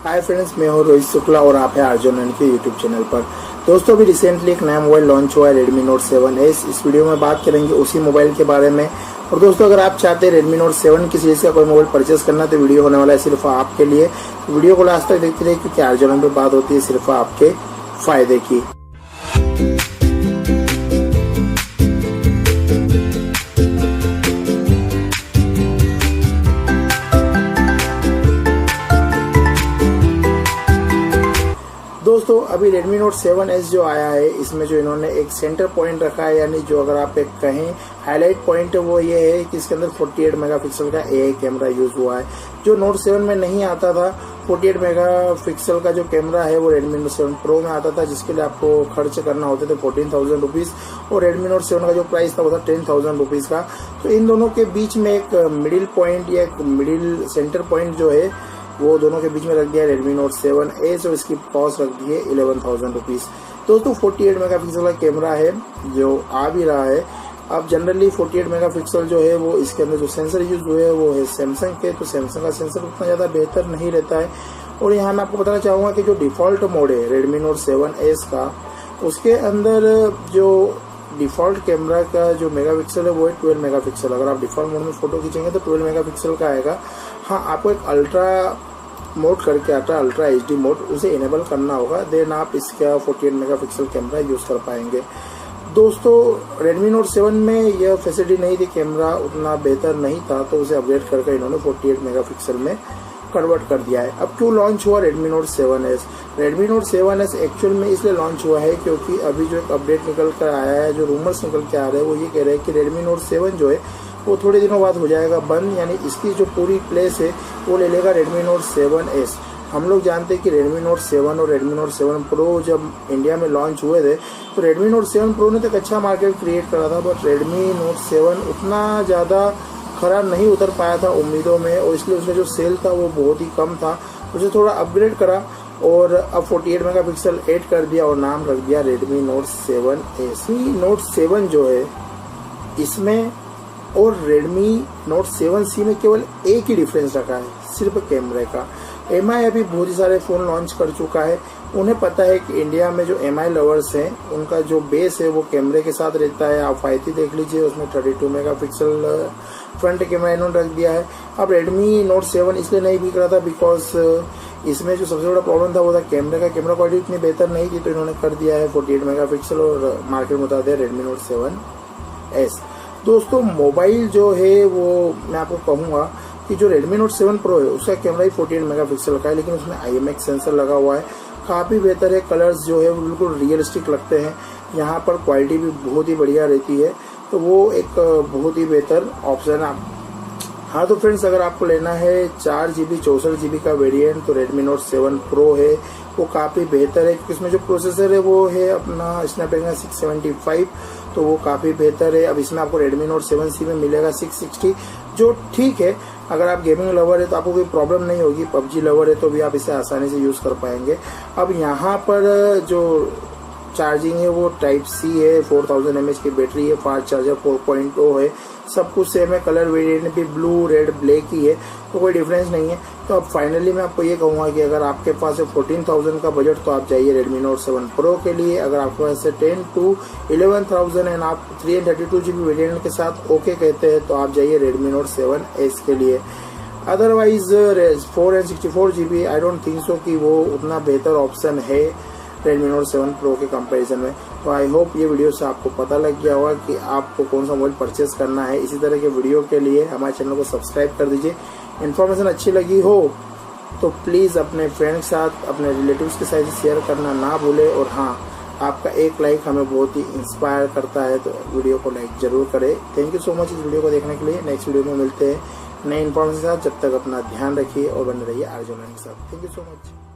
Hi friends, मैं हूं रोहित शुक्ला और आप हैं अर्जुन के यूट्यूब चैनल पर। दोस्तों, अभी रिसेंटली एक नया मोबाइल लॉन्च हुआ है Redmi Note 7S। इस वीडियो में बात करेंगे उसी मोबाइल के बारे में। और दोस्तों, अगर आप चाहते हैं Redmi Note 7 की सीरीज का कोई मोबाइल परचेस करना तो वीडियो होने वाला है सिर्फ आपके लिए। वीडियो को लास्ट तक देखते रहिए क्योंकि अर्जुन पे बात होती है सिर्फ आपके फायदे की। दोस्तों, अभी Redmi Note 7S जो आया है, इसमें जो इन्होंने एक सेंटर पॉइंट रखा है, यानी जो अगर आप एक कहें हाईलाइट पॉइंट वो ये है कि इसके अंदर 48 मेगापिक्सल का AI कैमरा यूज हुआ है, जो Note 7 में नहीं आता था। 48 मेगापिक्सल का जो कैमरा है वो Redmi Note 7 Pro में आता था, जिसके लिए आपको खर्च करना होते थे 14,000 रुपीज, और Redmi Note 7 का जो प्राइस था वो था 10,000 रुपीज का। तो इन दोनों के बीच में एक मिडिल पॉइंट या एक मिडिल सेंटर पॉइंट जो है वो दोनों के बीच में रख दिया Redmi Note 7S, और इसकी कॉस्ट रख दी है 11,000 रुपीज। दोस्तों, 48 मेगापिक्सल का कैमरा है जो आ भी रहा है। अब जनरली 48 मेगापिक्सल जो है वो इसके अंदर जो सेंसर यूज हुए हैं वो है सैमसंग के, तो सैमसंग का सेंसर उतना ज़्यादा बेहतर नहीं रहता है। और यहाँ मैं आपको बताना चाहूँगा कि जो डिफ़ॉल्ट मोड है Redmi Note 7S का, उसके अंदर जो डिफ़ॉल्ट कैमरा का जो मेगापिक्सल है वो है 12 मेगापिक्सल। अगर आप डिफ़ॉल्ट मोड में फोटो खींचेंगे तो 12 मेगापिक्सल का आएगा। हाँ, आपको एक अल्ट्रा मोड करके आता है, अल्ट्रा HD मोड, उसे इनेबल करना होगा, देन आप इसका 48 मेगापिक्सल कैमरा यूज़ कर पाएंगे। दोस्तों, Redmi Note 7 में यह फैसिलिटी नहीं थी, कैमरा उतना बेहतर नहीं था, तो उसे अपग्रेड करके इन्होंने 48 मेगापिक्सल में कन्वर्ट कर दिया है। अब क्यों लॉन्च हुआ Redmi Note 7S? Redmi Note 7S actual में इसलिए लॉन्च हुआ है क्योंकि अभी जो एक अपडेट निकल कर आया है, जो रूमर्स निकल के आ रहे हैं, वो ये कह रहे हैं कि Redmi Note 7 जो है वो थोड़े दिनों बाद हो जाएगा बंद, यानी इसकी जो पूरी प्लेस है वो ले लेगा Redmi Note 7S। हम लोग जानते हैं कि Redmi Note 7 और Redmi Note 7 Pro जब इंडिया में लॉन्च हुए थे तो Redmi Note 7 Pro ने तो एक अच्छा मार्केट क्रिएट करा था, बट Redmi Note 7 उतना ज़्यादा खरा नहीं उतर पाया था उम्मीदों में, और इसलिए उसका जो सेल था वो बहुत ही कम था। उसे थोड़ा अपग्रेड करा और अब 48 मेगापिक्सल ऐड कर दिया और नाम रख दिया Redmi Note 7S। Note 7 जो है इसमें और Redmi Note 7C में केवल एक ही डिफरेंस रखा है, सिर्फ कैमरे का। MI अभी बहुत ही सारे फ़ोन लॉन्च कर चुका है, उन्हें पता है कि इंडिया में जो MI लवर्स हैं उनका जो बेस है वो कैमरे के साथ रहता है। आप 5T देख लीजिए, उसमें 32 मेगापिक्सल फ्रंट कैमरा इन्होंने रख दिया है। अब Redmi Note 7 इसलिए नहीं बिक रहा था बिकॉज इसमें जो सबसे बड़ा प्रॉब्लम था वो था कैमरे का। कैमरा क्वालिटी इतनी बेहतर नहीं थी, तो इन्होंने कर दिया है 48 मेगापिक्सल और मार्केट में उतार दिया Redmi Note 7S। दोस्तों, मोबाइल जो है वो मैं आपको कहूँगा कि जो Redmi Note 7 Pro है उसका कैमरा ही 48 मेगापिक्सल का है, लेकिन उसमें IMX सेंसर लगा हुआ है, काफ़ी बेहतर है। कलर्स जो है वो बिल्कुल रियलिस्टिक लगते हैं, यहाँ पर क्वालिटी भी बहुत ही बढ़िया रहती है, तो वो एक बहुत ही बेहतर ऑप्शन है। हाँ तो फ्रेंड्स, अगर आपको लेना है 4GB 64GB का वेरिएंट तो Redmi Note 7 Pro है, वो काफ़ी बेहतर है क्योंकि इसमें जो प्रोसेसर है वो है अपना स्नैपड्रैगन 675, तो वो काफ़ी बेहतर है। अब इसमें आपको Redmi Note 7C में मिलेगा 660, जो ठीक है। अगर आप गेमिंग लवर है तो आपको कोई प्रॉब्लम नहीं होगी, PUBG लवर है तो भी आप इसे आसानी से यूज़ कर पाएंगे। अब यहाँ पर जो चार्जिंग है वो Type-C है, 4000 mAh की बैटरी है, फास्ट चार्जर 4.0 है, सब कुछ सेम है। कलर वेरिएंट भी ब्लू, रेड, ब्लैक ही है, तो कोई डिफरेंस नहीं है। तो अब फाइनली मैं आपको ये कहूँगा कि अगर आपके पास है 14,000 का बजट तो आप जाइए Redmi Note 7 Pro के लिए। अगर आपके पास है 10 to 11,000 एंड आप 332GB वेरिएंट के साथ ओके कहते हैं तो आप जाइए Redmi Note 7S के लिए। Otherwise 4 and 64GB I don't think so कि वो उतना बेहतर ऑप्शन है Redmi Note 7 Pro के कंपैरिजन में। तो आई होप ये वीडियो से आपको पता लग गया होगा कि आपको कौन सा मोबाइल परचेस करना है। इसी तरह के वीडियो के लिए हमारे चैनल को सब्सक्राइब कर दीजिए। इन्फॉर्मेशन अच्छी लगी हो तो प्लीज़ अपने फ्रेंड्स के साथ, अपने रिलेटिव्स के साथ शेयर करना ना भूलें। और हाँ, आपका एक लाइक हमें बहुत ही इंस्पायर करता है, तो वीडियो को लाइक जरूर करें। थैंक यू सो मच इस वीडियो को देखने के लिए। नेक्स्ट वीडियो में मिलते हैं नए इन्फॉर्मेशन के साथ। जब तक अपना ध्यान रखिए और बने रहिए अर्जुन के साथ। Thank you so much.